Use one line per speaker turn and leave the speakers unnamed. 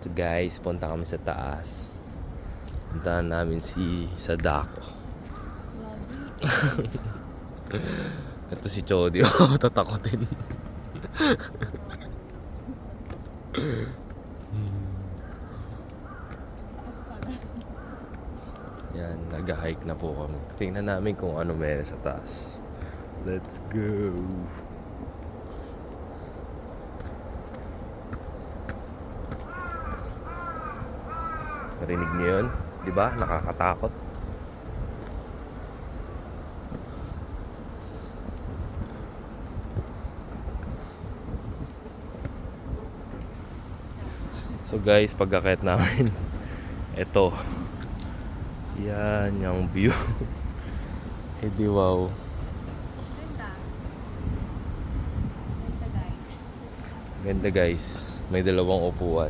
So guys, punta kami sa taas. Puntahan namin si Sadako. Ito si Chody. Tatakotin. Yan, nag-hike na po kami. Tingnan namin kung ano meron sa taas. Let's go! Narinig niyo yun? Diba? Nakakatakot. So guys, pagkakit namin, ito. Yan yung view. Eh di wow. Ganda guys. May dalawang upuan.